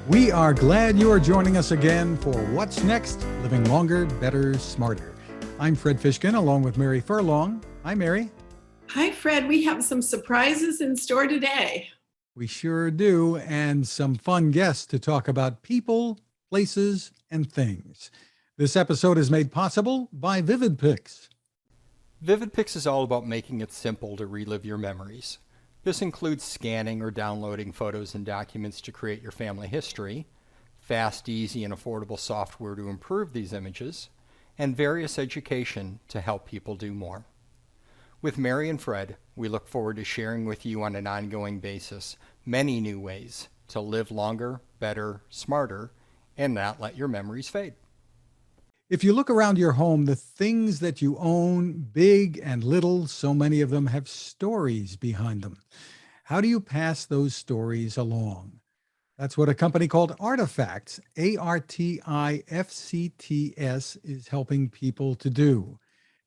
We are glad you are joining us again for What's Next? Living Longer, Better, Smarter. I'm Fred Fishkin along with Mary Furlong. Hi, Mary. Hi, Fred. We have some surprises in store today. We sure do, and some fun guests to talk about people, places, and things. This episode is made possible by VividPix. VividPix is all about making it simple to relive your memories. This includes scanning or downloading photos and documents to create your family history, fast, easy, and affordable software to improve these images, and various education to help people do more. With Mary and Fred, we look forward to sharing with you on an ongoing basis many new ways to live longer, better, smarter, and not let your memories fade. If you look around your home, the things that you own, big and little, so many of them have stories behind them. How do you pass those stories along? That's what a company called Artifcts, Artifcts, is helping people to do.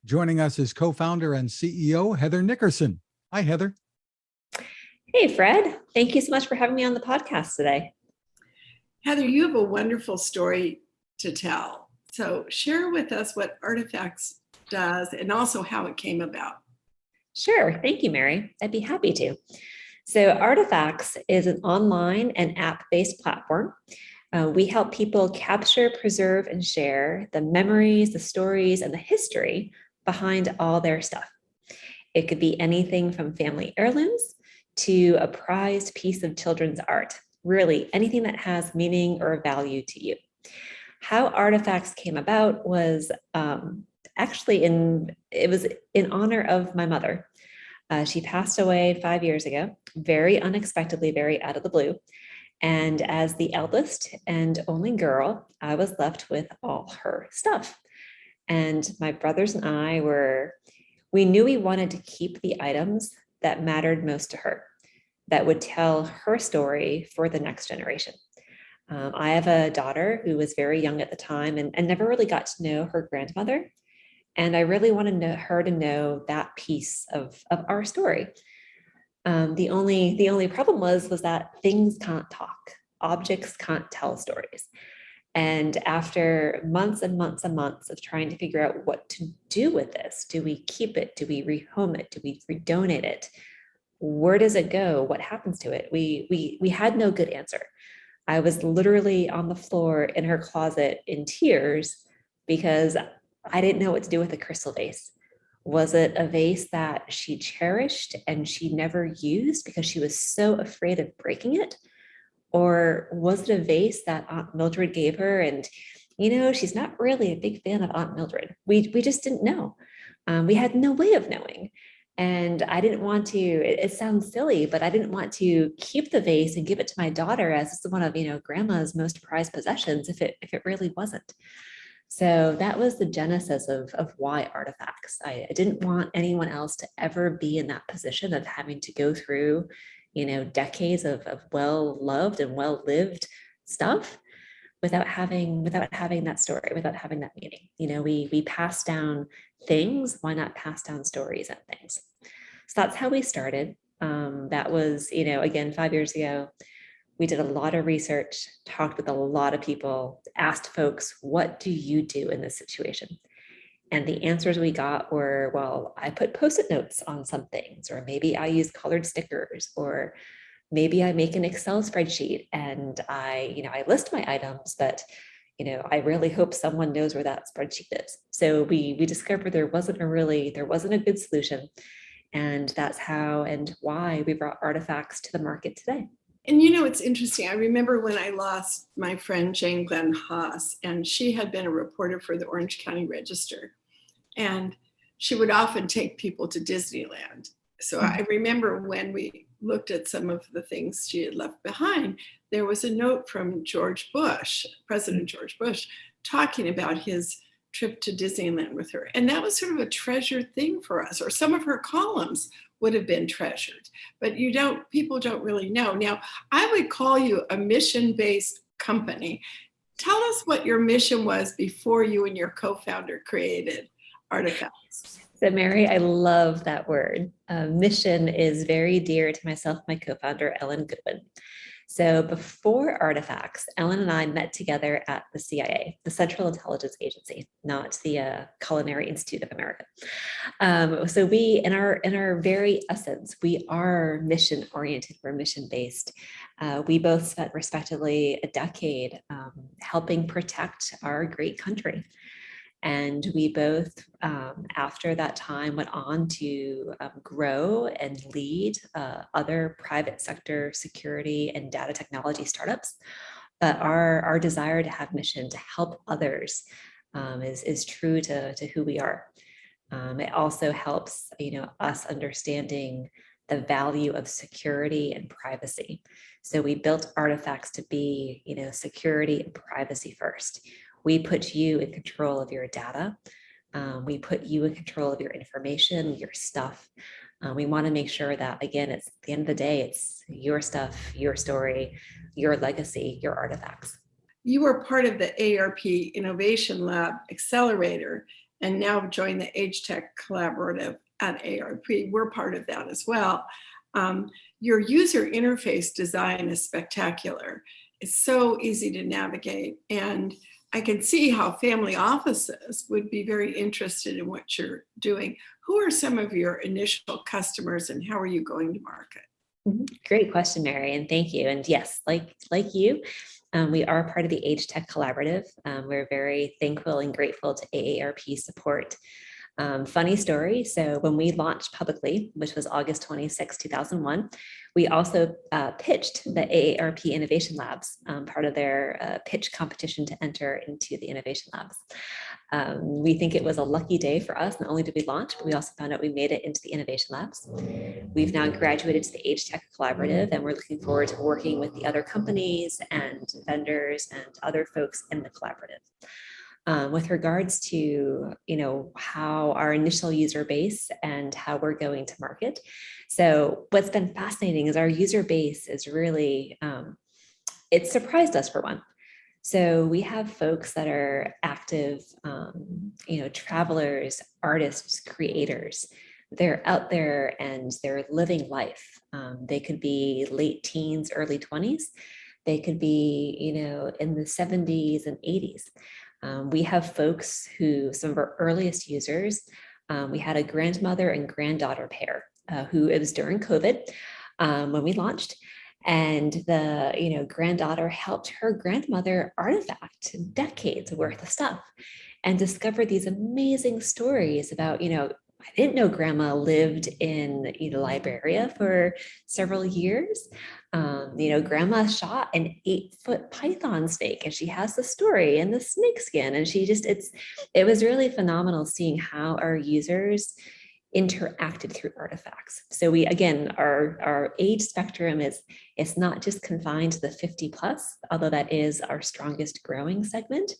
Joining us is co-founder and CEO Heather Nickerson. Hi, Heather. Hey, Fred. Thank you so much for having me on the podcast today. Heather, you have a wonderful story to tell. So share with us what Artifcts does and also how it came about. Sure. Thank you, Mary. I'd be happy to. So Artifcts is an online and app-based platform. We help people capture, preserve, and share the memories, the stories, and the history behind all their stuff. It could be anything from family heirlooms to a prized piece of children's art, really anything that has meaning or value to you. How Artifcts came about was it was in honor of my mother. She passed away 5 years ago, very unexpectedly, very out of the blue. And as the eldest and only girl, I was left with all her stuff. And my brothers and I we knew we wanted to keep the items that mattered most to her, that would tell her story for the next generation. I have a daughter who was very young at the time and never really got to know her grandmother. And I really wanted her to know that piece of our story. The only problem was that things can't talk. Objects can't tell stories. And after months and months and months of trying to figure out what to do with this, do we keep it? Do we rehome it? Do we redonate it? Where does it go? What happens to it? We had no good answer. I was literally on the floor in her closet in tears because I didn't know what to do with a crystal vase. Was it a vase that she cherished and she never used because she was so afraid of breaking it? Or was it a vase that Aunt Mildred gave her? And, she's not really a big fan of Aunt Mildred. We just didn't know. We had no way of knowing. And I didn't want to, it sounds silly, but I didn't want to keep the vase and give it to my daughter as it's one of, grandma's most prized possessions if it really wasn't. So that was the genesis of why Artifcts. I didn't want anyone else to ever be in that position of having to go through, decades of well-loved and well-lived stuff without having that story, without having that meaning. We pass down things, why not pass down stories and things? So that's how we started. That was, again, 5 years ago. We did a lot of research, talked with a lot of people, asked folks, what do you do in this situation? And the answers we got were, well, I put Post-it notes on some things, or maybe I use colored stickers, or maybe I make an Excel spreadsheet and I list my items, but I really hope someone knows where that spreadsheet is. So we discovered there wasn't a good solution. And that's how and why we brought Artifcts to the market today. And it's interesting. I remember when I lost my friend Jane Glenn Haas, and she had been a reporter for the Orange County Register. And she would often take people to Disneyland. So I remember when we looked at some of the things she had left behind, there was a note from George Bush, President George Bush, talking about his trip to Disneyland with her. And that was sort of a treasured thing for us, or some of her columns would have been treasured, but people don't really know. Now, I would call you a mission-based company. Tell us what your mission was before you and your co-founder created Artifcts. So Mary, I love that word. Mission is very dear to myself, my co-founder, Ellen Goodwin. So before Artifacts, Ellen and I met together at the CIA, the Central Intelligence Agency, not the Culinary Institute of America. So we, in our very essence, we are mission oriented. We're mission based. We both spent respectively a decade helping protect our great country. And we both, after that time, went on to grow and lead other private sector security and data technology startups. But our desire to have mission to help others is true to who we are. It also helps, us understanding the value of security and privacy. So we built Artifacts to be, security and privacy first. We put you in control of your data. We put you in control of your information, your stuff. We want to make sure that, again, it's at the end of the day, it's your stuff, your story, your legacy, your artifacts. You were part of the AARP Innovation Lab Accelerator and now joined the Age Tech Collaborative at AARP. We're part of that as well. Your user interface design is spectacular. It's so easy to navigate, and I can see how family offices would be very interested in what you're doing. Who are some of your initial customers and how are you going to market? Great question, Mary, and thank you. And yes, like you, we are part of the Age Tech Collaborative. We're very thankful and grateful to AARP support. Funny story. So when we launched publicly, which was August 26, 2001, we also pitched the AARP Innovation Labs, part of their pitch competition to enter into the Innovation Labs. We think it was a lucky day for us. Not only did we launch, but we also found out we made it into the Innovation Labs. We've now graduated to the Age Tech Collaborative, and we're looking forward to working with the other companies and vendors and other folks in the collaborative. With regards to, how our initial user base and how we're going to market. So what's been fascinating is our user base is really, it surprised us for one. So we have folks that are active, travelers, artists, creators. They're out there and they're living life. They could be late teens, early 20s. They could be, in the 70s and 80s. We have folks who, some of our earliest users, we had a grandmother and granddaughter pair who, it was during COVID when we launched, and the granddaughter helped her grandmother artifact decades worth of stuff and discover these amazing stories about, I didn't know grandma lived in, Liberia for several years. Grandma shot an 8-foot python snake and she has the story and the snake skin. And it was really phenomenal seeing how our users interacted through artifacts. So we, again, our age spectrum it's not just confined to the 50 plus, although that is our strongest growing segment.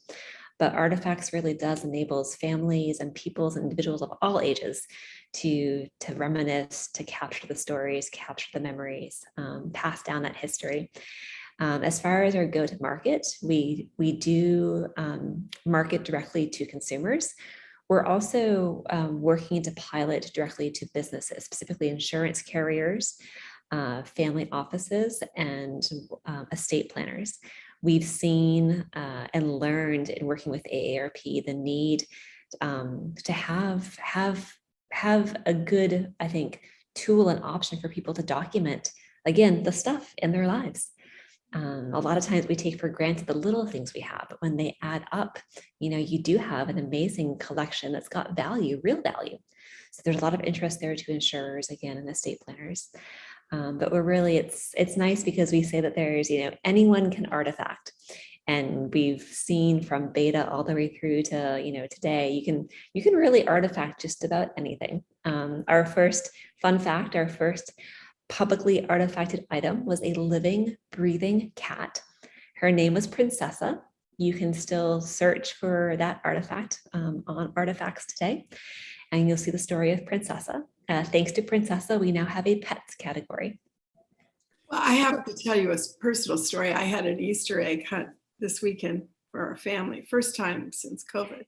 But Artifacts really does enables families and peoples and individuals of all ages to reminisce, to capture the stories, capture the memories, pass down that history. As far as our go-to-market, we do market directly to consumers. We're also working to pilot directly to businesses, specifically insurance carriers, family offices, and estate planners. We've seen and learned in working with AARP the need to have a good, I think, tool and option for people to document, again, the stuff in their lives. A lot of times we take for granted the little things we have, but when they add up, you do have an amazing collection that's got value, real value. So there's a lot of interest there to insurers, again, and estate planners. But we're really, it's nice because we say that there's, anyone can artifact. And we've seen from beta all the way through to, today, you can really artifact just about anything. Our first fun fact, our first publicly artifacted item was a living, breathing cat. Her name was Princessa. You can still search for that artifact on Artifacts today, and you'll see the story of Princessa. Thanks to Princessa, we now have a pets category. Well, I have to tell you a personal story. I had an Easter egg hunt this weekend for our family, first time since COVID.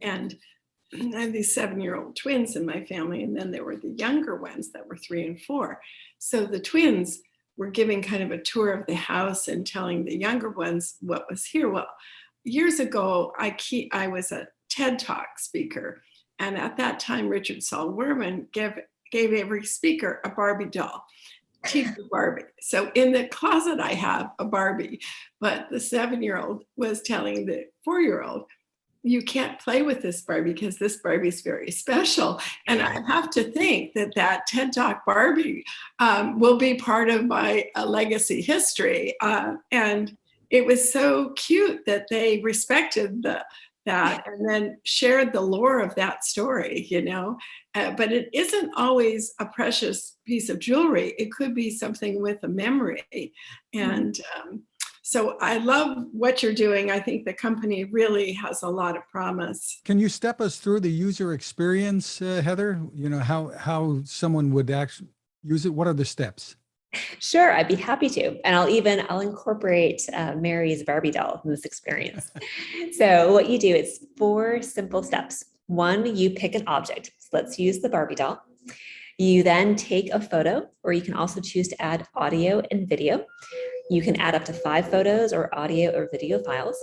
And I have these 7-year-old twins in my family, and then there were the younger ones that were 3 and 4. So the twins were giving kind of a tour of the house and telling the younger ones what was here. Well, years ago, I was a TED Talk speaker. And at that time, Richard Saul Wurman gave every speaker a Barbie doll. Teach the Barbie. So in the closet, I have a Barbie, but the 7-year-old was telling the 4-year-old, you can't play with this Barbie because this Barbie is very special. And I have to think that TED Talk Barbie will be part of my legacy history. And it was so cute that they respected that and then shared the lore of that story, but it isn't always a precious piece of jewelry. It could be something with a memory. And so I love what you're doing. I think the company really has a lot of promise. Can you step us through the user experience, Heather? How someone would actually use it? What are the steps? Sure, I'd be happy to. And I'll incorporate Mary's Barbie doll in this experience. So what you do is 4 simple steps. 1, you pick an object. So let's use the Barbie doll. You then take a photo, or you can also choose to add audio and video. You can add up to 5 photos or audio or video files.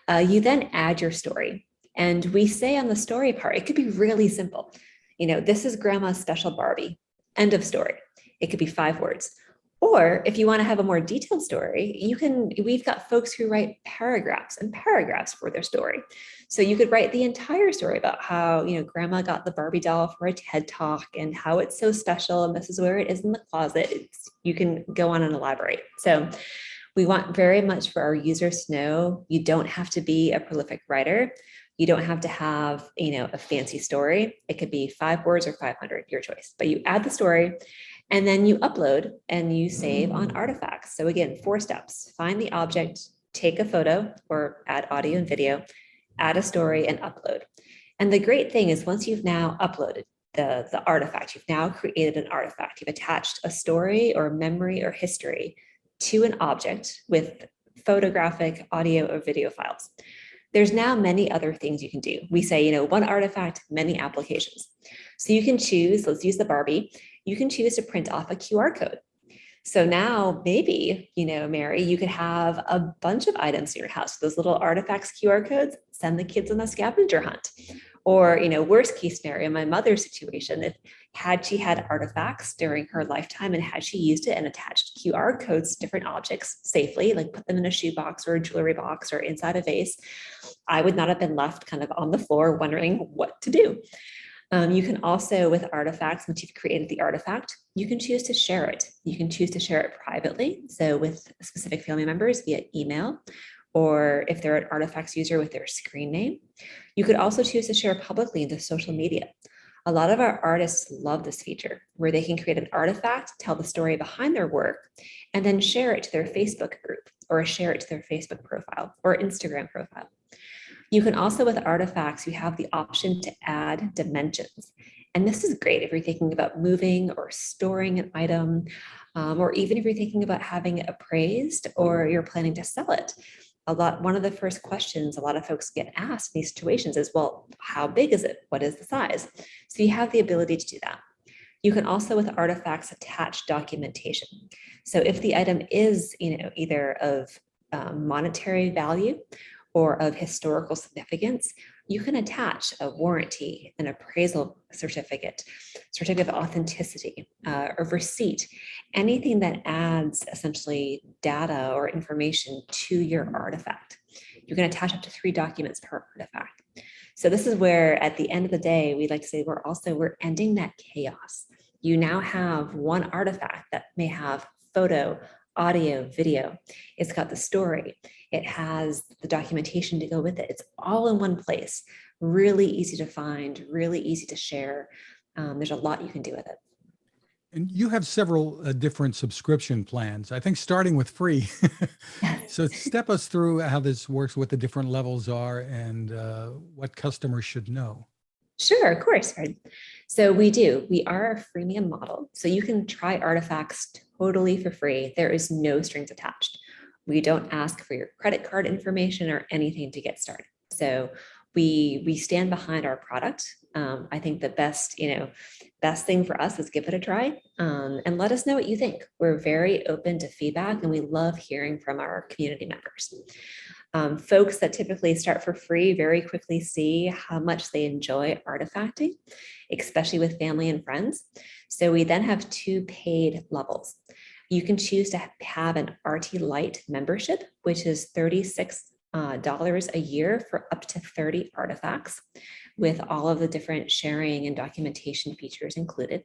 You then add your story. And we say on the story part, it could be really simple. This is Grandma's special Barbie. End of story. It could be 5 words. Or if you want to have a more detailed story, we've got folks who write paragraphs and paragraphs for their story. So you could write the entire story about how, Grandma got the Barbie doll for a TED Talk and how it's so special. And this is where it is in the closet. You can go on and elaborate. So we want very much for our users to know you don't have to be a prolific writer. You don't have to have, a fancy story. It could be 5 words or 500, your choice. But you add the story and then you upload and you save on Artifacts. So again, 4 steps. Find the object, take a photo or add audio and video, add a story and upload. And the great thing is once you've now uploaded the artifact, you've now created an artifact. You've attached a story or memory or history to an object with photographic, audio, or video files. There's now many other things you can do. We say, 1 artifact, many applications. So you can choose, let's use the Barbie, you can choose to print off a QR code. So now maybe, Mary, you could have a bunch of items in your house. Those little artifacts, QR codes, send the kids on a scavenger hunt. Or, worst case scenario, my mother's situation, had she had artifacts during her lifetime and had she used it and attached QR codes to different objects safely, like put them in a shoebox or a jewelry box or inside a vase, I would not have been left kind of on the floor wondering what to do. You can also, with artifacts, once you've created the artifact, you can choose to share it. You can choose to share it privately, so with specific family members via email, or if they're an Artifacts user with their screen name. You could also choose to share publicly into social media. A lot of our artists love this feature where they can create an artifact, tell the story behind their work, and then share it to their Facebook group or share it to their Facebook profile or Instagram profile. You can also, with Artifacts, you have the option to add dimensions. And this is great if you're thinking about moving or storing an item, or even if you're thinking about having it appraised or you're planning to sell it. One of the first questions a lot of folks get asked in these situations is, well, how big is it? What is the size? So you have the ability to do that. You can also, with Artifacts, attach documentation. So if the item is, either of monetary value or of historical significance, you can attach a warranty, an appraisal certificate of authenticity, a receipt, anything that adds essentially data or information to your artifact. You can attach up to 3 documents per artifact. So this is where, at the end of the day, we like to say we're ending that chaos. You now have one artifact that may have photo, audio, video. It's got the story. It has the documentation to go with it. It's all in one place. Really easy to find, really easy to share. There's a lot you can do with it. And you have several different subscription plans, I think starting with free. So step us through how this works, what the different levels are, and what customers should know. Sure, of course. Right. So we are a freemium model. So you can try Artifacts totally for free. There is no strings attached. We don't ask for your credit card information or anything to get started. So We stand behind our product. I think the best thing for us is give it a try, and let us know what you think. We're very open to feedback, and we love hearing from our community members. Folks that typically start for free very quickly see how much they enjoy artifacting, especially with family and friends. So we then have 2 paid levels. You can choose to have an RT Lite membership, which is $36 a year for up to 30 artifacts, with all of the different sharing and documentation features included.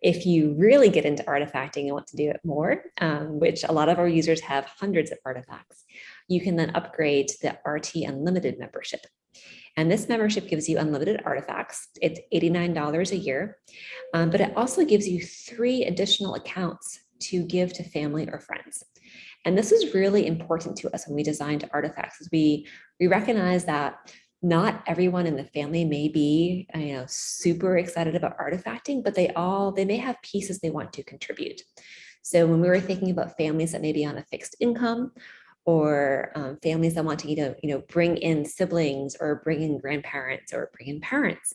If you really get into artifacting and want to do it more, which a lot of our users have hundreds of artifacts, you can then upgrade to the RT Unlimited membership. And this membership gives you unlimited artifacts. It's $89 a year, but it also gives you 3 additional accounts to give to family or friends. And this is really important to us when we designed Artifacts, is we recognize that not everyone in the family may be, super excited about artifacting, but they may have pieces they want to contribute. So when we were thinking about families that may be on a fixed income, or families that want to, bring in siblings or bring in grandparents or bring in parents,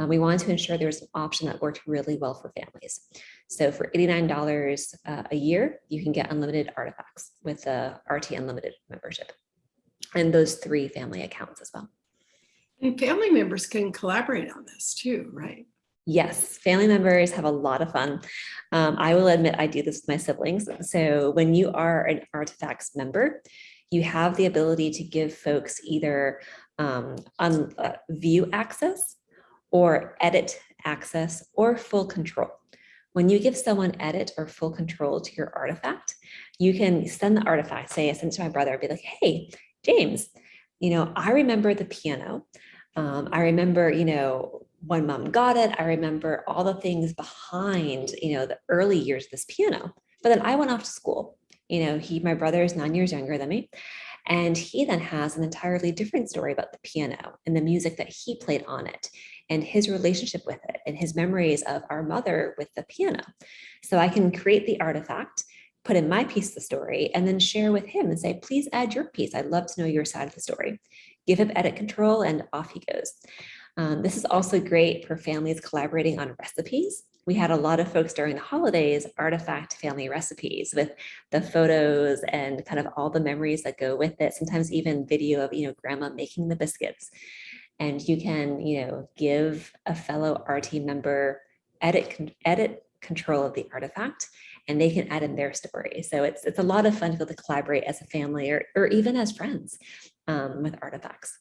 we wanted to ensure there was an option that worked really well for families. So for $89 a year, you can get unlimited artifacts with the RT Unlimited membership, and those 3 family accounts as well. And family members can collaborate on this too, right? Yes, family members have a lot of fun. I will admit I do this with my siblings. So when you are an Artifacts member, you have the ability to give folks either view access or edit access or full control. When you give someone edit or full control to your artifact, you can send the artifact, say I send it to my brother, be like, hey, James, I remember the piano. I remember, when mom got it. I remember all the things behind, the early years of this piano. But then I went off to school. My brother is 9 years younger than me. And he then has an entirely different story about the piano and the music that he played on it, and his relationship with it, and his memories of our mother with the piano. So I can create the artifact, put in my piece of the story, and then share with him and say, please add your piece. I'd love to know your side of the story. Give him edit control, and off he goes. This is also great for families collaborating on recipes. We had a lot of folks during the holidays artifact family recipes with the photos and kind of all the memories that go with it. Sometimes even video of, grandma making the biscuits. And you can, give a fellow RT member edit control of the artifact, and they can add in their story. So it's a lot of fun to be able to collaborate as a family or even as friends with artifacts.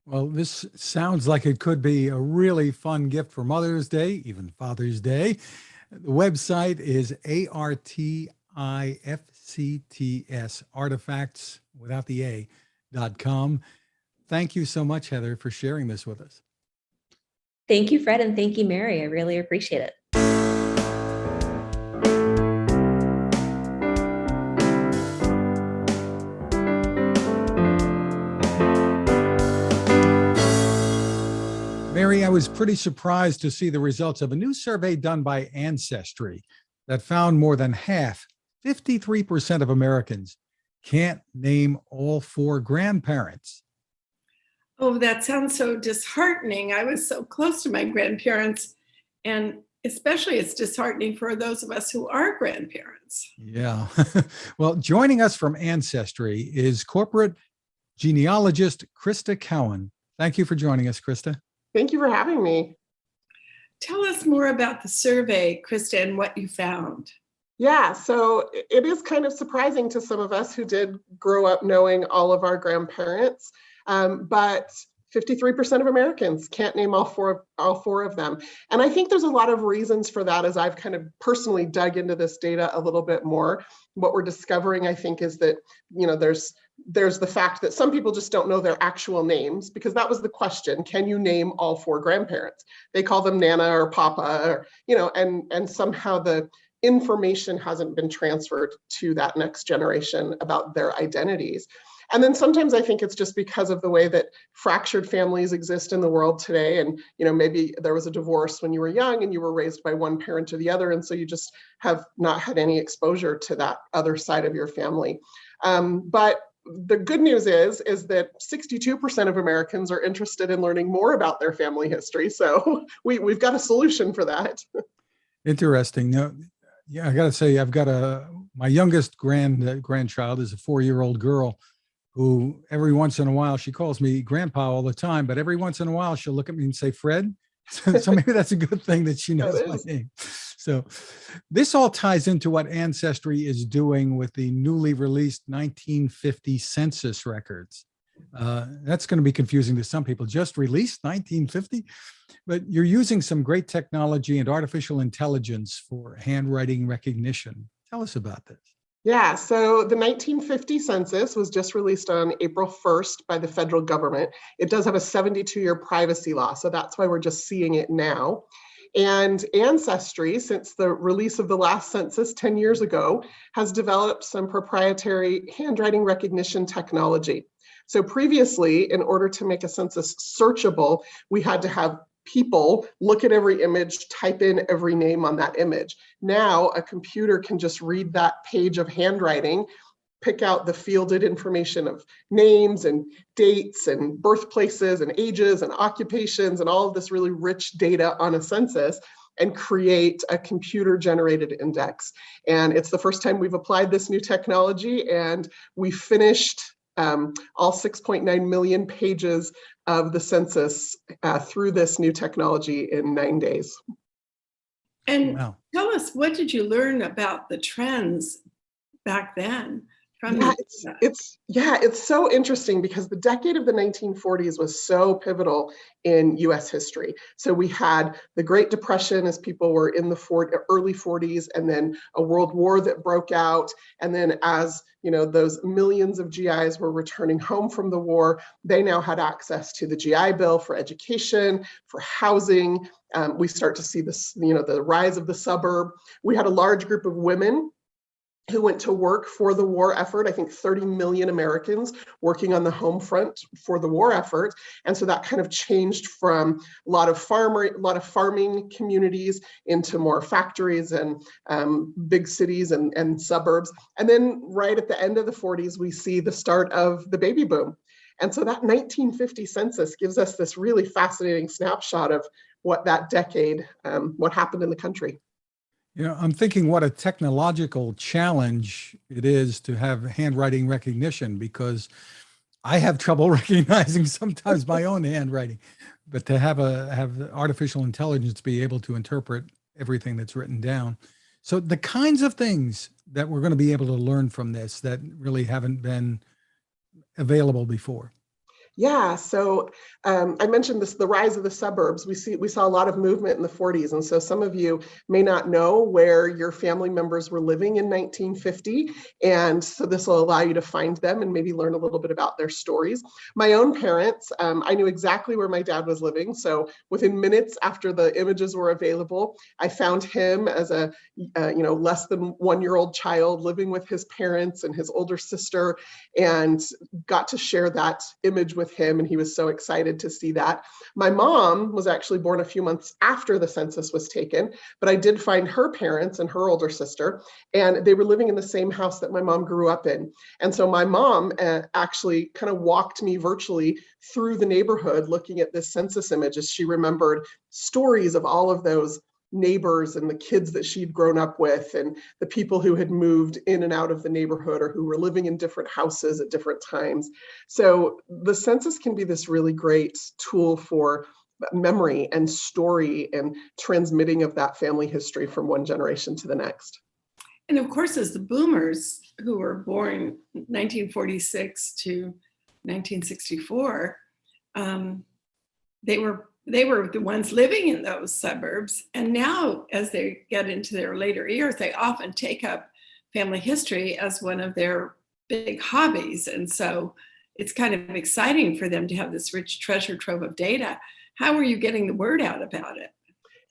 Well, this sounds like it could be a really fun gift for Mother's Day, even Father's Day. The website is ARTIFCTS, artifacts without the A.com. Thank you so much, Heather, for sharing this with us. Thank you, Fred, and thank you, Mary. I really appreciate it. Mary, I was pretty surprised to see the results of a new survey done by Ancestry that found more than half, 53% of Americans, can't name all 4 grandparents. Oh, that sounds so disheartening. I was so close to my grandparents, and especially it's disheartening for those of us who are grandparents. Yeah. Well, joining us from Ancestry is corporate genealogist Krista Cowan. Thank you for joining us, Krista. Thank you for having me. Tell us more about the survey, Krista, and what you found. Yeah, so it is kind of surprising to some of us who did grow up knowing all of our grandparents, but 53% of Americans can't name all four of them. And I think there's a lot of reasons for that as I've kind of personally dug into this data a little bit more. What we're discovering, I think, is that, there's the fact that some people just don't know their actual names, because that was the question. Can you name all 4 grandparents? They call them Nana or Papa, or, and somehow the information hasn't been transferred to that next generation about their identities. And then sometimes I think it's just because of the way that fractured families exist in the world today. And, maybe there was a divorce when you were young and you were raised by one parent or the other. And so you just have not had any exposure to that other side of your family. But the good news is that 62% of Americans are interested in learning more about their family history. So we've got a solution for that. Interesting. No, yeah, I got to say, my youngest grandchild is a 4-year-old girl who every once in a while, she calls me grandpa all the time, but every once in a while she'll look at me and say, Fred. So maybe that's a good thing that she knows my name. So this all ties into what Ancestry is doing with the newly released 1950 census records. That's going to be confusing to some people. Just released 1950, but you're using some great technology and artificial intelligence for handwriting recognition. Tell us about this. Yeah, so the 1950 census was just released on April 1st by the federal government. It does have a 72-year privacy law, so that's why we're just seeing it now. And Ancestry, since the release of the last census 10 years ago, has developed some proprietary handwriting recognition technology. So previously, in order to make a census searchable, we had to have people look at every image, type in every name on that image. Now a computer can just read that page of handwriting, pick out the fielded information of names and dates and birthplaces and ages and occupations and all of this really rich data on a census, and create a computer generated index. And it's the first time we've applied this new technology, and we finished all 6.9 million pages of the census through this new technology in 9 days. And Wow. tell us, what did you learn about the trends back then? It's so interesting because the decade of the 1940s was so pivotal in US history. So we had the Great Depression as people were in the early 40s, and then a world war that broke out. And then as those millions of GIs were returning home from the war, they now had access to the GI Bill for education, for housing. We start to see this, the rise of the suburb. We had a large group of women who went to work for the war effort. I think 30 million Americans working on the home front for the war effort. And so that kind of changed from a lot of farming communities into more factories and big cities and suburbs. And then right at the end of the 40s, we see the start of the baby boom. And so that 1950 census gives us this really fascinating snapshot of what that decade, what happened in the country. I'm thinking what a technological challenge it is to have handwriting recognition, because I have trouble recognizing sometimes my own handwriting, but to have artificial intelligence be able to interpret everything that's written down. So the kinds of things that we're going to be able to learn from this that really haven't been available before. Yeah, so I mentioned the rise of the suburbs. We saw a lot of movement in the 40s, and so some of you may not know where your family members were living in 1950, and so this will allow you to find them and maybe learn a little bit about their stories. My own parents, I knew exactly where my dad was living, so within minutes after the images were available, I found him as a less than 1-year-old child living with his parents and his older sister, and got to share that image with him, and he was so excited to see that. My mom was actually born a few months after the census was taken, but I did find her parents and her older sister, and they were living in the same house that my mom grew up in. And so my mom actually kind of walked me virtually through the neighborhood looking at this census image as she remembered stories of all of those neighbors and the kids that she'd grown up with and the people who had moved in and out of the neighborhood or who were living in different houses at different times. So the census can be this really great tool for memory and story and transmitting of that family history from one generation to the next. And of course, as the boomers who were born 1946 to 1964, they were the ones living in those suburbs. And now, as they get into their later years, they often take up family history as one of their big hobbies. And so it's kind of exciting for them to have this rich treasure trove of data. How are you getting the word out about it?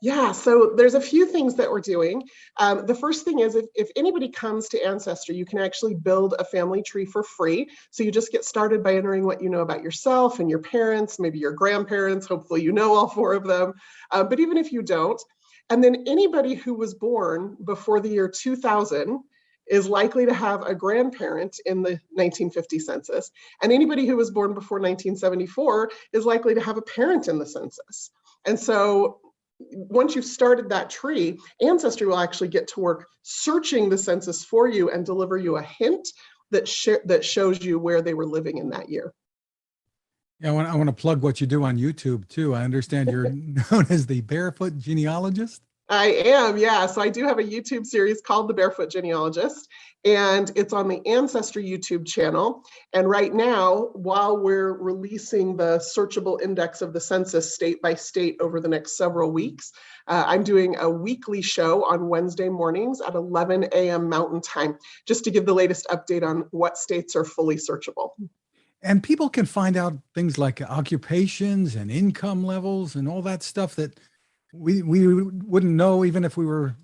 Yeah, so there's a few things that we're doing. The first thing is if anybody comes to Ancestry, you can actually build a family tree for free. So you just get started by entering what you know about yourself and your parents, maybe your grandparents. Hopefully you know all 4 of them. But even if you don't, and then anybody who was born before the year 2000 is likely to have a grandparent in the 1950 census, and anybody who was born before 1974 is likely to have a parent in the census. And so once you've started that tree, Ancestry will actually get to work searching the census for you and deliver you a hint that shows you where they were living in that year. Yeah, I want to plug what you do on YouTube too. I understand you're known as the Barefoot Genealogist. I am, yeah. So I do have a YouTube series called The Barefoot Genealogist, and it's on the Ancestry YouTube channel. And right now, while we're releasing the searchable index of the census state by state over the next several weeks, I'm doing a weekly show on Wednesday mornings at 11 a.m. Mountain Time, just to give the latest update on what states are fully searchable. And people can find out things like occupations and income levels and all that stuff that we wouldn't know even if we were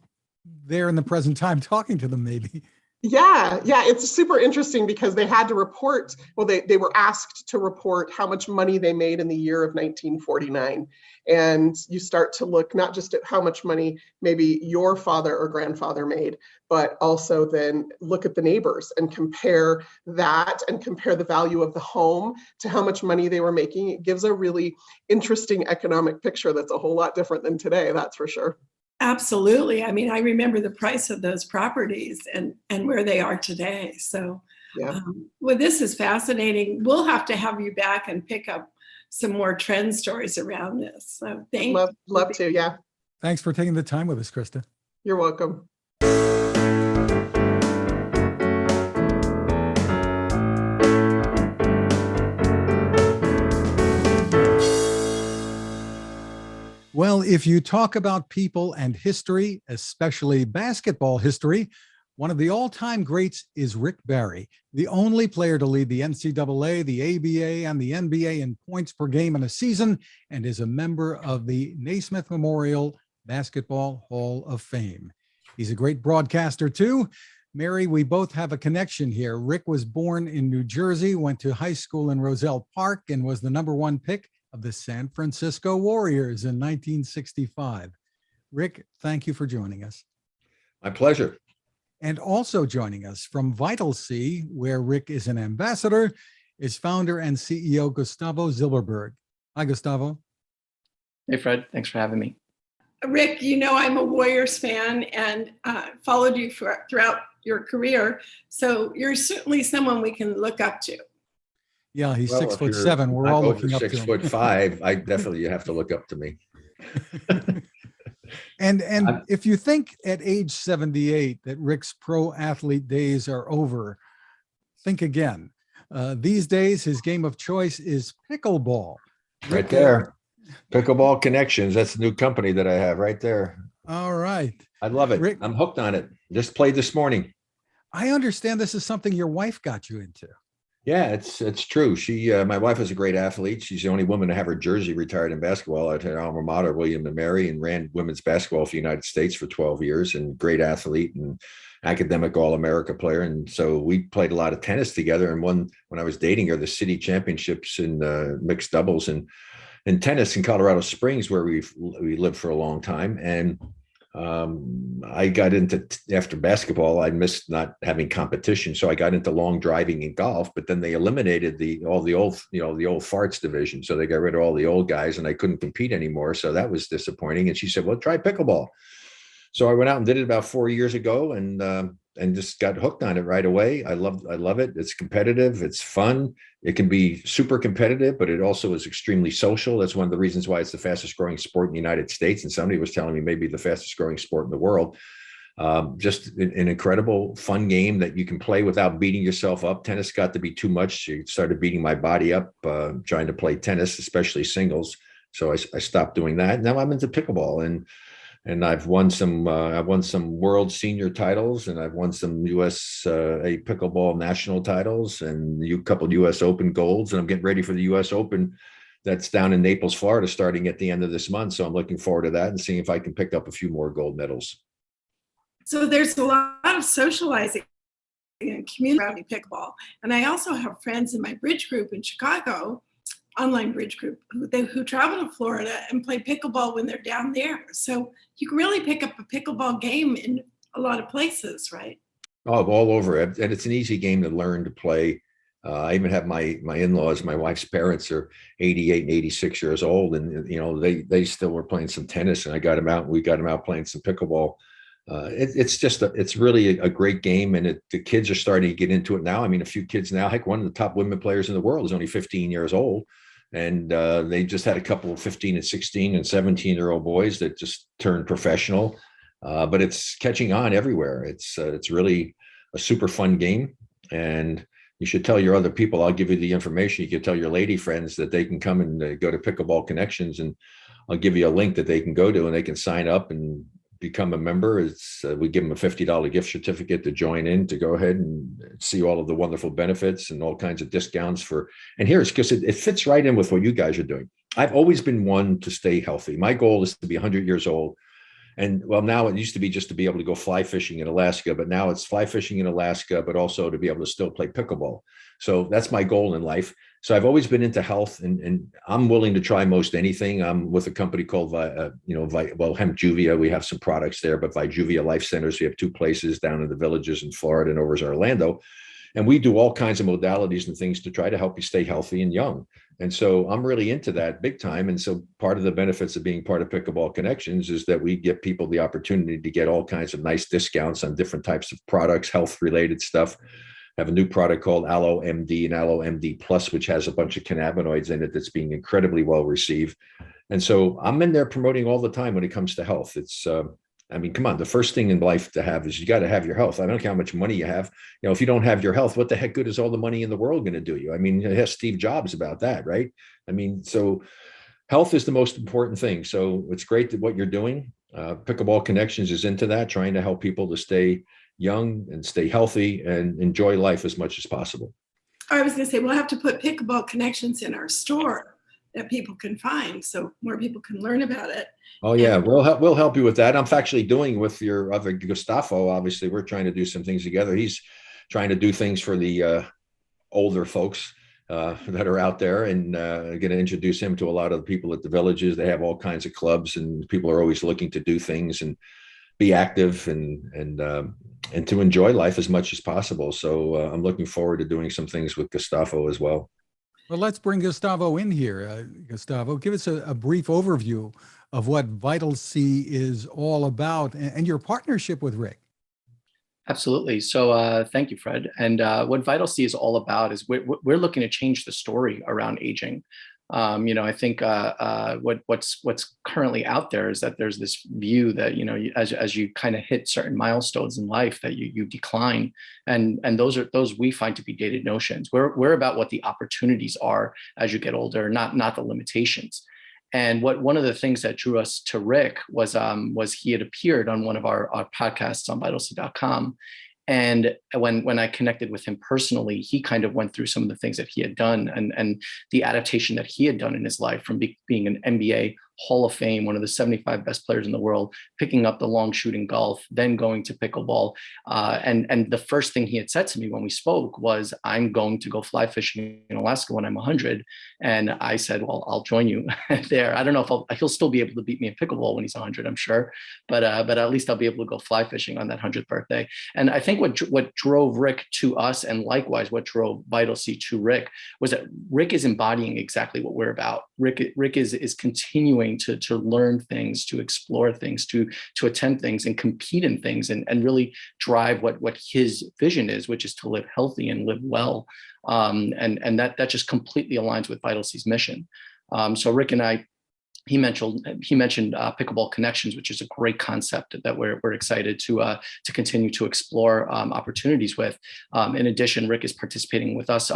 there in the present time talking to them, maybe. Yeah, it's super interesting because they had to report, well, they were asked to report how much money they made in the year of 1949. And you start to look not just at how much money maybe your father or grandfather made, but also then look at the neighbors and compare that and compare the value of the home to how much money they were making. It gives a really interesting economic picture that's a whole lot different than today, that's for sure. Absolutely. I mean, I remember the price of those properties and where they are today. So, Yeah. Well, this is fascinating. We'll have to have you back and pick up some more trend stories around this. So thank you. Love to, yeah. Thanks for taking the time with us, Krista. You're welcome. Well, if you talk about people and history, especially basketball history, one of the all-time greats is Rick Barry, the only player to lead the NCAA, the ABA, and the NBA in points per game in a season, and is a member of the Naismith Memorial Basketball Hall of Fame. He's a great broadcaster, too. Mary, we both have a connection here. Rick was born in New Jersey, went to high school in Roselle Park, and was the #1 pick of the San Francisco Warriors in 1965. Rick, thank you for joining us. My pleasure. And also joining us from Vitalcy, where Rick is an ambassador, is founder and CEO Gustavo Zilberberg. Hi, Gustavo. Hey, Fred. Thanks for having me. Rick, you know I'm a Warriors fan and followed you throughout your career. So you're certainly someone we can look up to. Yeah, he's Well, 6'7". We're all looking up to him. 6'5", I definitely, you have to look up to me. And if you think at age 78 that Rick's pro athlete days are over, think again. These days, his game of choice is pickleball. Right there. Pickleball Connections. That's the new company that I have right there. All right. I love it. Rick, I'm hooked on it. Just played this morning. I understand this is something your wife got you into. Yeah, it's true. My wife is a great athlete. She's the only woman to have her jersey retired in basketball at her alma mater, William and Mary, and ran women's basketball for the United States for 12 years, and great athlete and academic All-America player. And so we played a lot of tennis together, and won, when I was dating her, the city championships in mixed doubles and in tennis in Colorado Springs, where we lived for a long time. And I got into, after basketball, I missed not having competition. So I got into long driving and golf, but then they eliminated all the old farts division. So they got rid of all the old guys and I couldn't compete anymore. So that was disappointing. And she said, well, try pickleball. So I went out and did it about 4 years ago and just got hooked on it right away. I love it. It's competitive. It's fun. It can be super competitive, but it also is extremely social. That's one of the reasons why it's the fastest growing sport in the United States. And somebody was telling me maybe the fastest growing sport in the world. Just an incredible fun game that you can play without beating yourself up. Tennis got to be too much. It started beating my body up trying to play tennis, especially singles. So I stopped doing that. Now I'm into pickleball, and I've won some world senior titles, and I've won some US pickleball national titles, and a couple US Open golds, and I'm getting ready for the US Open that's down in Naples, Florida, starting at the end of this month. So I'm looking forward to that and seeing if I can pick up a few more gold medals. So there's a lot of socializing and community around pickleball. And I also have friends in my bridge group in Chicago, online bridge group, who travel to Florida and play pickleball when they're down there. So you can really pick up a pickleball game in a lot of places, right? Oh, all over it. And it's an easy game to learn to play. I even have my in-laws, my wife's parents are 88 and 86 years old. And, they still were playing some tennis, and we got them out playing some pickleball. It's really a great game. And the kids are starting to get into it now. I mean, a few kids now, heck, one of the top women players in the world is only 15 years old. And they just had a couple of 15 and 16 and 17-year-old boys that just turned professional. But it's catching on everywhere. It's really a super fun game, and you should tell your other people. I'll give you the information. You can tell your lady friends that they can come and go to Pickleball Connections, and I'll give you a link that they can go to, and they can sign up and become a member. We give them a $50 gift certificate to join in, to go ahead and see all of the wonderful benefits and all kinds of discounts and here's because it fits right in with what you guys are doing. I've always been one to stay healthy. My goal is to be 100 years old. And well, now it used to be just to be able to go fly fishing in Alaska, but now it's fly fishing in Alaska, but also to be able to still play pickleball. So that's my goal in life. So I've always been into health, and I'm willing to try most anything. I'm with a company called, Hemp Juvia. We have some products there, but Vijuvia Life Centers, we have 2 places down in the Villages in Florida and over in Orlando. And we do all kinds of modalities and things to try to help you stay healthy and young. And so I'm really into that big time. And so part of the benefits of being part of Pickleball Connections is that we give people the opportunity to get all kinds of nice discounts on different types of products, health related stuff. I have a new product called Aloe MD and Aloe MD Plus, which has a bunch of cannabinoids in it that's being incredibly well received. And so I'm in there promoting all the time when it comes to health. Come on, the first thing in life to have is you got to have your health. I don't care how much money you have. If you don't have your health, what the heck good is all the money in the world going to do you? I mean, it has Steve Jobs about that, right? I mean, so health is the most important thing. So it's great that what you're doing. Pickleball Connections is into that, trying to help people to stay young and stay healthy and enjoy life as much as possible. I was going to say, we'll have to put Pickleball Connections in our store that people can find so more people can learn about it. Oh yeah, we'll help you with that. I'm actually doing with your other Gustavo. Obviously, we're trying to do some things together. He's trying to do things for the older folks that are out there, and going to introduce him to a lot of the people at the Villages. They have all kinds of clubs, and people are always looking to do things and be active and to enjoy life as much as possible. So I'm looking forward to doing some things with Gustavo as well. Well, let's bring Gustavo in here. Gustavo, give us a brief overview of what Vitalcy is all about and your partnership with Rick. Absolutely. So thank you, Fred. And what Vitalcy is all about is we're looking to change the story around aging. I think what's currently out there is that there's this view that, as you kind of hit certain milestones in life, that you decline. And those we find to be dated notions. We're about what the opportunities are as you get older, not the limitations. And one of the things that drew us to Rick was he had appeared on one of our podcasts on Vitalcy.com. And when I connected with him personally, he kind of went through some of the things that he had done and the adaptation that he had done in his life from being an NBA Hall of Fame, one of the 75 best players in the world, picking up the long shooting golf, then going to pickleball. And the first thing he had said to me when we spoke was, I'm going to go fly fishing in Alaska when I'm 100. And I said, well, I'll join you there. I don't know if he'll still be able to beat me in pickleball when he's 100, I'm sure. But at least I'll be able to go fly fishing on that 100th birthday. And I think what drove Rick to us, and likewise what drove Vitalcy to Rick, was that Rick is embodying exactly what we're about. Rick is continuing to learn things, to explore things, to attend things and compete in things and really drive what his vision is, which is to live healthy and live well. And that just completely aligns with Vitalcy's mission. So Rick and I, he mentioned Pickleball Connections, which is a great concept that we're excited to continue to explore opportunities with. In addition, Rick is participating with us.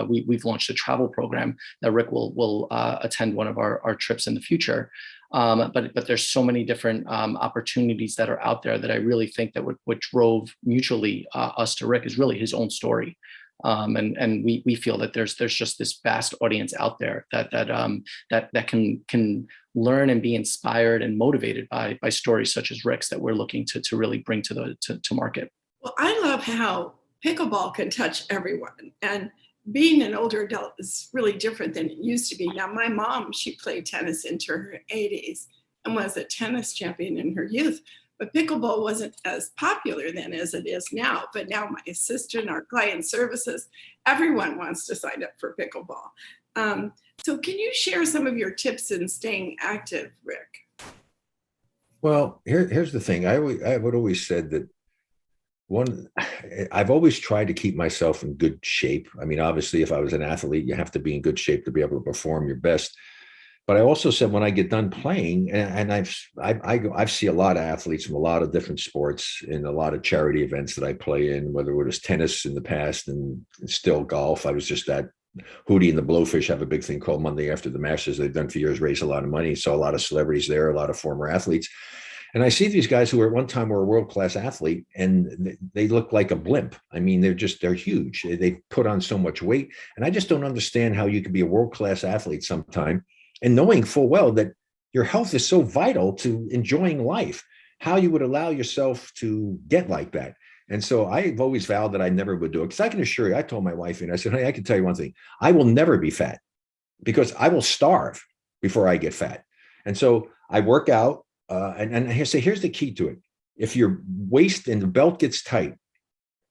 We've launched a travel program that Rick will attend one of our trips in the future. But there's so many different opportunities that are out there that I really think that what drove mutually us to Rick is really his own story. And we feel that there's just this vast audience out there that can learn and be inspired and motivated by stories such as Rick's that we're looking to really bring to market. Well, I love how pickleball can touch everyone, and being an older adult is really different than it used to be. Now, my mom, she played tennis into her 80s and was a tennis champion in her youth. But pickleball wasn't as popular then as it is now. But now my assistant, our client services, everyone wants to sign up for pickleball. So can you share some of your tips in staying active, Rick? Well, here's the thing. I would always said that I've always tried to keep myself in good shape. I mean, obviously, if I was an athlete, you have to be in good shape to be able to perform your best. But I also said when I get done playing, and I've seen a lot of athletes from a lot of different sports in a lot of charity events that I play in, whether it was tennis in the past and still golf. I was just at Hootie and the Blowfish have a big thing called Monday After the Masters. They've done for years, raise a lot of money. Saw a lot of celebrities there, a lot of former athletes. And I see these guys who at one time were a world-class athlete and they look like a blimp. I mean, they're huge. They put on so much weight. And I just don't understand how you could be a world-class athlete sometime and knowing full well that your health is so vital to enjoying life, how you would allow yourself to get like that. And so I've always vowed that I never would do it. Because I can assure you, I told my wife, and I said, hey, I can tell you one thing. I will never be fat because I will starve before I get fat. And so I work out. And here's the key to it. If your waist and the belt gets tight,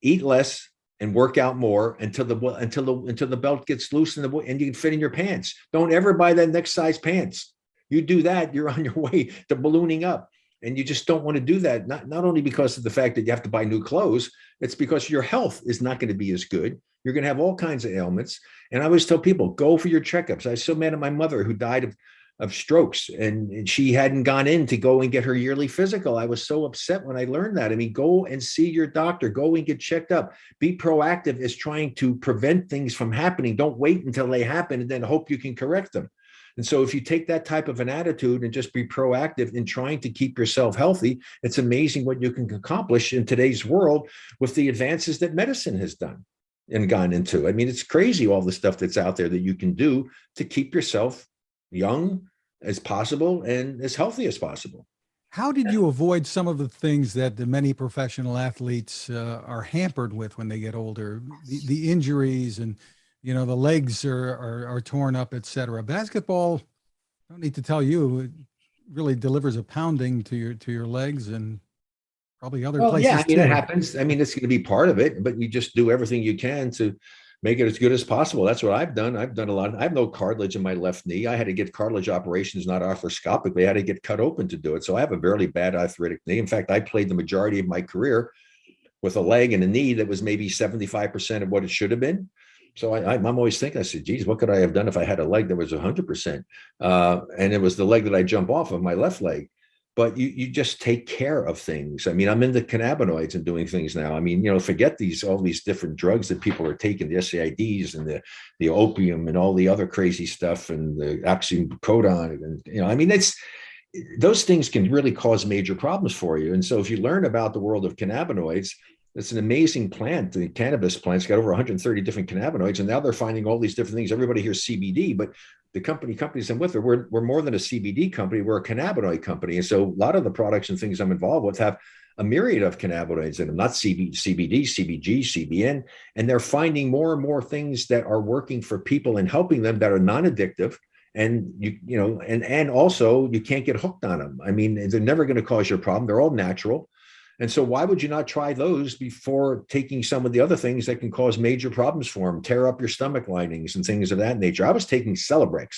eat less and work out more until the belt gets loose and you can fit in your pants. Don't ever buy that next size pants. You do that, you're on your way to ballooning up. And you just don't want to do that. Not only because of the fact that you have to buy new clothes, it's because your health is not going to be as good. You're going to have all kinds of ailments. And I always tell people, go for your checkups. I was so mad at my mother who died of strokes and she hadn't gone in to go and get her yearly physical. I was so upset when I learned that. I mean, go and see your doctor, go and get checked up. Be proactive as trying to prevent things from happening. Don't wait until they happen and then hope you can correct them. And so if you take that type of an attitude and just be proactive in trying to keep yourself healthy, it's amazing what you can accomplish in today's world with the advances that medicine has done and gone into. I mean, it's crazy all the stuff that's out there that you can do to keep yourself young as possible and as healthy as possible. How did you avoid some of the things that the many professional athletes are hampered with when they get older? The injuries and, you know, the legs are torn up, et cetera. Basketball, I don't need to tell you, it really delivers a pounding to your legs and probably other places. Yeah, I mean, too. it happens. I mean, it's going to be part of it, but you just do everything you can to make it as good as possible. That's what I've done. I've done a lot. I have no cartilage in my left knee. I had to get cartilage operations, not arthroscopically. I had to get cut open to do it. So I have a very bad arthritic knee. In fact, I played the majority of my career with a leg and a knee that was maybe 75% of what it should have been. So I'm always thinking, I said, geez, what could I have done if I had a leg that was 100%? And it was the leg that I jump off of, my left leg. But you just take care of things. I mean, I'm into cannabinoids and doing things now. I mean, you know, forget all these different drugs that people are taking, the SAIDs and the opium and all the other crazy stuff and the oxycodone. And, you know, I mean, those things can really cause major problems for you. And so if you learn about the world of cannabinoids, it's an amazing plant. The cannabis plant's got over 130 different cannabinoids, and now they're finding all these different things. Everybody hears CBD, but the companies I'm with, we're more than a CBD company. We're a cannabinoid company. And so a lot of the products and things I'm involved with have a myriad of cannabinoids in them, not CBD, CBG, CBN. And they're finding more and more things that are working for people and helping them that are non-addictive. And you know, and also you can't get hooked on them. I mean, they're never going to cause you a problem. They're all natural. And so why would you not try those before taking some of the other things that can cause major problems for them, tear up your stomach linings and things of that nature? I was taking Celebrex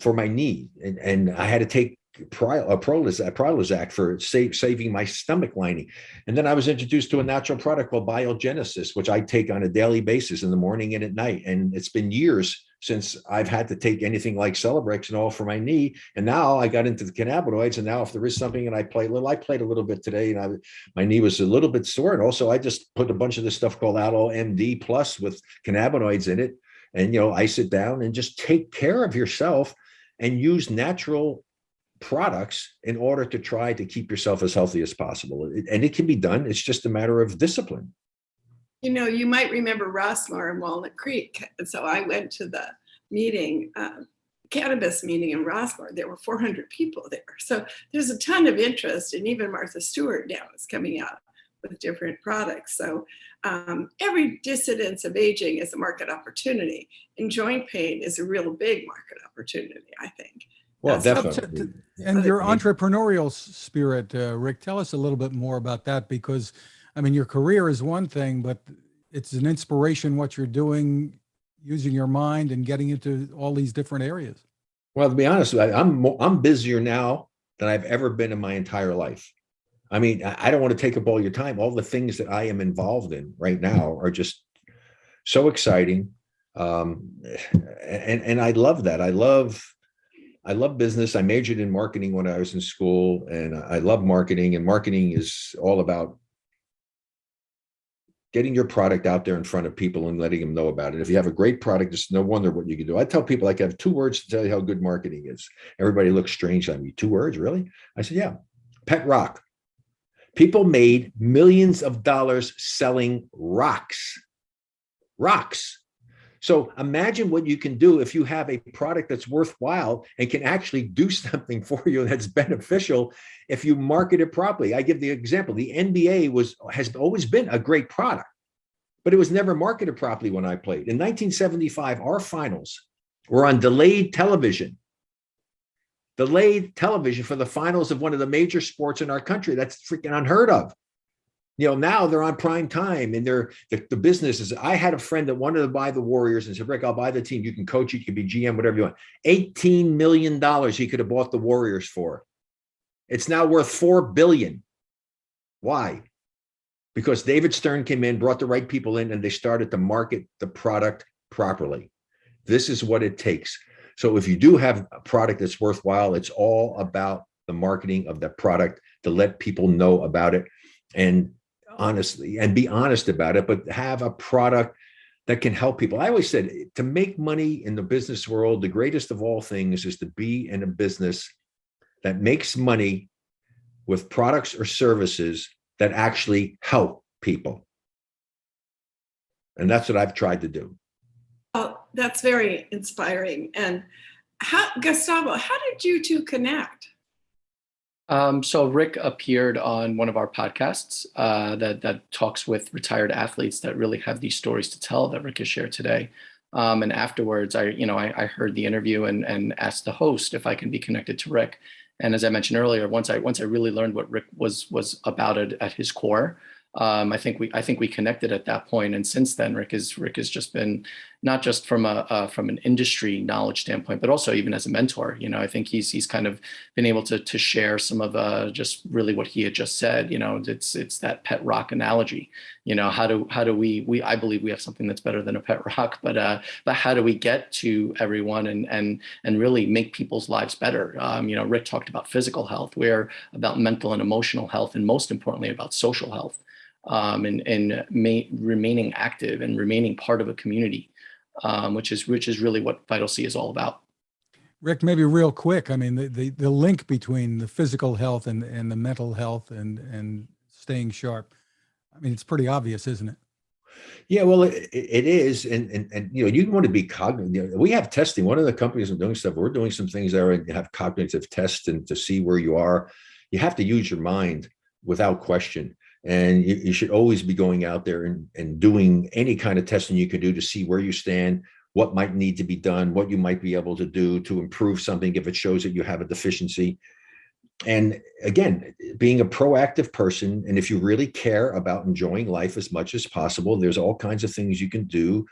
for my knee, and I had to take Prilosec for saving my stomach lining. And then I was introduced to a natural product called Biogenesis, which I take on a daily basis in the morning and at night. And it's been years since I've had to take anything like Celebrex and all for my knee. And now I got into the cannabinoids. And now if there is something, and I played a little bit today, and my knee was a little bit sore. And also I just put a bunch of this stuff called Allo MD Plus with cannabinoids in it. And, you know, ice it down and just take care of yourself and use natural products in order to try to keep yourself as healthy as possible. And it can be done. It's just a matter of discipline. You know, you might remember Rossmore in Walnut Creek. And so I went to the meeting, cannabis meeting in Rossmore. There were 400 people there. So there's a ton of interest, and even Martha Stewart now is coming out with different products. So every dissidence of aging is a market opportunity, and joint pain is a real big market opportunity, I think. Well, That's definitely. And your I mean, entrepreneurial spirit, Rick, tell us a little bit more about that, because I mean, your career is one thing, but it's an inspiration what you're doing, using your mind and getting into all these different areas. well, to be honest, I'm busier now than I've ever been in my entire life. I mean, I don't want to take up all your time. All the things that I am involved in right now are just so exciting. And I love that. I love business. I majored in marketing when I was in school, and I love marketing. And marketing is all about getting your product out there in front of people and letting them know about it. If you have a great product, it's no wonder what you can do. I tell people, like, I have 2 words to tell you how good marketing is. Everybody looks strange on me. 2 words, really? I said, yeah. Pet rock. People made millions of dollars selling rocks. Rocks. So imagine what you can do if you have a product that's worthwhile and can actually do something for you that's beneficial if you market it properly. I give the example. The NBA has always been a great product, but it was never marketed properly when I played. In 1975, our finals were on delayed television for the finals of one of the major sports in our country. That's freaking unheard of. Now they're on prime time, and the business is. I had a friend that wanted to buy the Warriors and said, Rick, I'll buy the team. You can coach it. You can be GM, whatever you want. $18 million he could have bought the Warriors for. It's now worth $4 billion. Why? Because David Stern came in, brought the right people in, and they started to market the product properly. This is what it takes. So if you do have a product that's worthwhile, it's all about the marketing of the product to let people know about it. And honestly, and be honest about it, but have a product that can help people. I always said, to make money in the business world, the greatest of all things is to be in a business that makes money with products or services that actually help people. And that's what I've tried to do. Oh, that's very inspiring. And Gustavo, how did you two connect? So Rick appeared on one of our podcasts that talks with retired athletes that really have these stories to tell that Rick has shared today. And afterwards, I heard the interview and asked the host if I can be connected to Rick. And as I mentioned earlier, once I really learned what Rick was about at his core, I think we connected at that point. And since then, Rick has just been not just from an industry knowledge standpoint, but also even as a mentor. I think he's kind of been able to share some of just really what he had just said. It's that pet rock analogy. How do we I believe we have something that's better than a pet rock, but how do we get to everyone and really make people's lives better? Rick talked about physical health. We're about mental and emotional health, and most importantly about social health. Remaining active and remaining part of a community, which is really what Vitalcy is all about. Rick, maybe real quick. I mean, the link between the physical health and the mental health and staying sharp. I mean, it's pretty obvious, isn't it? Yeah, well, it is, and you want to be cognitive. We have testing. One of the companies are doing stuff. We're doing some things that have cognitive tests and to see where you are. You have to use your mind without question. And you should always be going out there and doing any kind of testing you can do to see where you stand, what might need to be done, what you might be able to do to improve something if it shows that you have a deficiency. And again, being a proactive person, and if you really care about enjoying life as much as possible, there's all kinds of things you can do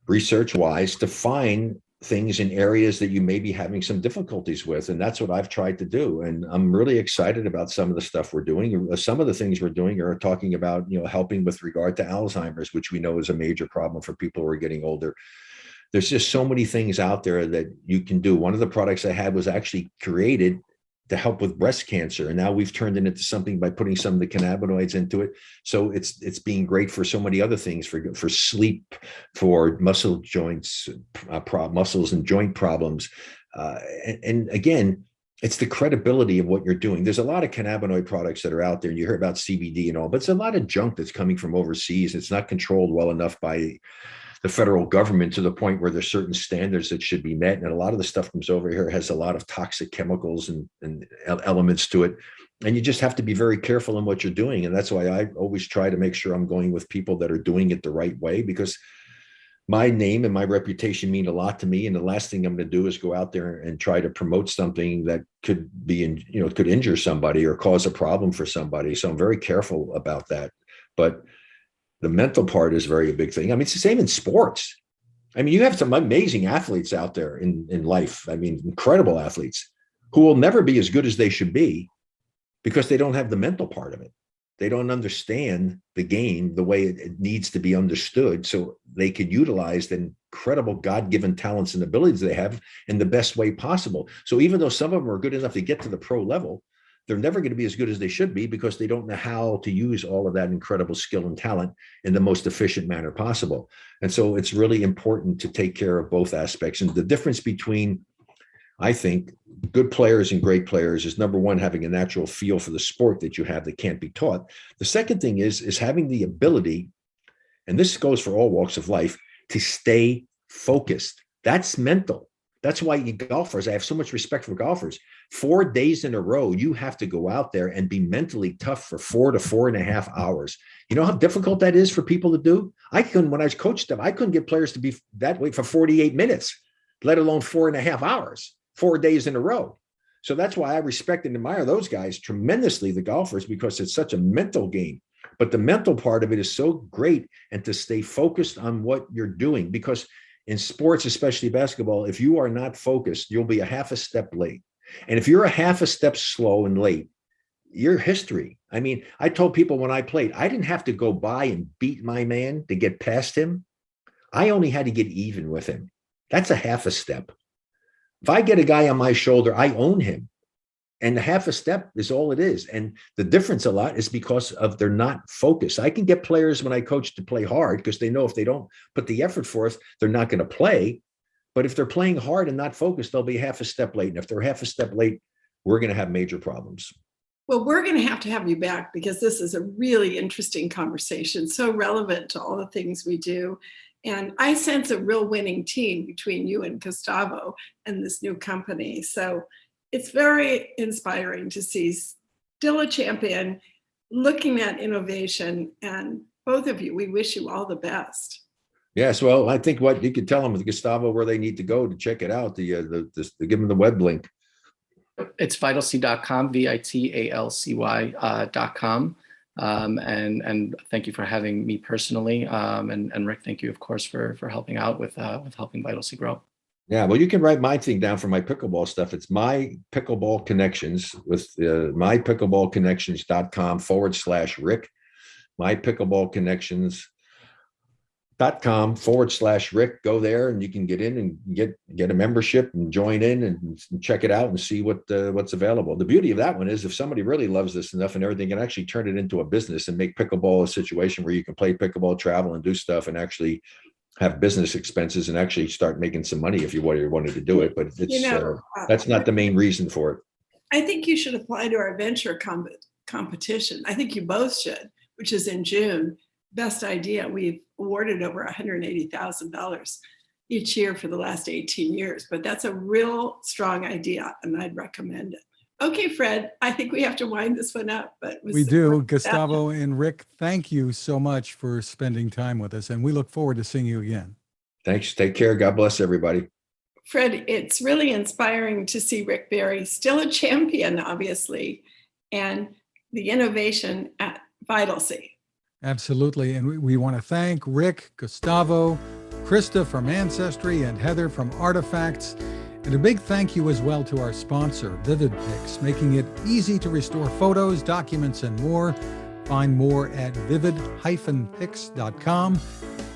research-wise to find things in areas that you may be having some difficulties with. And that's what I've tried to do. And I'm really excited about some of the stuff we're doing. Some of the things we're doing are talking about, helping with regard to Alzheimer's, which we know is a major problem for people who are getting older. There's just so many things out there that you can do. One of the products I had was actually created to help with breast cancer. And now we've turned it into something by putting some of the cannabinoids into it. So it's being great for so many other things, for sleep, for muscle joints, muscles and joint problems. And again, it's the credibility of what you're doing. There's a lot of cannabinoid products that are out there, and you hear about CBD and all, but it's a lot of junk that's coming from overseas. It's not controlled well enough by the federal government to the point where there's certain standards that should be met. And a lot of the stuff comes over here has a lot of toxic chemicals and elements to it. And you just have to be very careful in what you're doing. And that's why I always try to make sure I'm going with people that are doing it the right way, because my name and my reputation mean a lot to me. And the last thing I'm going to do is go out there and try to promote something that could be, could injure somebody or cause a problem for somebody. So I'm very careful about that. But the mental part is very a big thing. I mean, it's the same in sports. I mean, you have some amazing athletes out there in life. I mean, incredible athletes who will never be as good as they should be because they don't have the mental part of it. They don't understand the game the way it needs to be understood so they could utilize the incredible God-given talents and abilities they have in the best way possible. So even though some of them are good enough to get to the pro level, they're never going to be as good as they should be because they don't know how to use all of that incredible skill and talent in the most efficient manner possible. And so it's really important to take care of both aspects. And the difference between, I think, good players and great players is, number one, having a natural feel for the sport that you have that can't be taught. The second thing is having the ability, and this goes for all walks of life, to stay focused. That's mental. That's why you golfers, I have so much respect for golfers. 4 days in a row, you have to go out there and be mentally tough for 4 to 4.5 hours. You know how difficult that is for people to do? When I was coached them, I couldn't get players to be that way for 48 minutes, let alone 4.5 hours. 4 days in a row. So that's why I respect and admire those guys tremendously, the golfers, because it's such a mental game. But the mental part of it is so great, and to stay focused on what you're doing, because in sports, especially basketball, if you are not focused, you'll be a half a step late. And if you're a half a step slow and late, you're history. I mean, I told people when I played, I didn't have to go by and beat my man to get past him. I only had to get even with him. That's a half a step. If I get a guy on my shoulder, I own him. And the half a step is all it is. And the difference a lot is because of they're not focused. I can get players when I coach to play hard because they know if they don't put the effort forth, they're not going to play. But if they're playing hard and not focused, they'll be half a step late. And if they're half a step late, we're going to have major problems. Well, we're going to have you back because this is a really interesting conversation, so relevant to all the things we do. And I sense a real winning team between you and Gustavo and this new company. So it's very inspiring to see still a champion looking at innovation. And both of you, we wish you all the best. Yes, well, I think what you could tell them with Gustavo where they need to go to check it out, give them the web link. It's vitalcy.com, vitalcy.com. And thank you for having me personally. And Rick, thank you, of course, for helping out with helping Vitalcy grow. Yeah, well, you can write my thing down for my pickleball stuff. It's My Pickleball Connections with mypickleballconnections.com/Rick, mypickleballconnections.com/Rick. Go there and you can get in and get a membership and join in and check it out and see what's available. The beauty of that one is if somebody really loves this enough and everything, can actually turn it into a business and make pickleball a situation where you can play pickleball, travel and do stuff and actually have business expenses and actually start making some money if you wanted to do it. But it's that's not the main reason for it. I think you should apply to our venture competition. I think you both should, which is in June. Best idea. We've awarded over $180,000 each year for the last 18 years, but that's a real strong idea and I'd recommend it. Okay, Fred, I think we have to wind this one up, but we do. Gustavo and Rick, thank you so much for spending time with us and we look forward to seeing you again. Thanks. Take care. God bless everybody. Fred, it's really inspiring to see Rick Barry, still a champion, obviously, and the innovation at Vitalcy. Absolutely. And we want to thank Rick, Gustavo, Krista from Ancestry, and Heather from Artifacts. And a big thank you as well to our sponsor, VividPix, making it easy to restore photos, documents, and more. Find more at vivid-pix.com.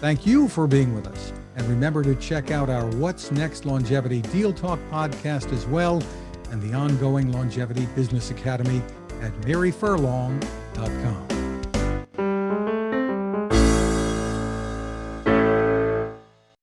Thank you for being with us. And remember to check out our What's Next Longevity Deal Talk podcast as well, and the ongoing Longevity Business Academy at maryfurlong.com.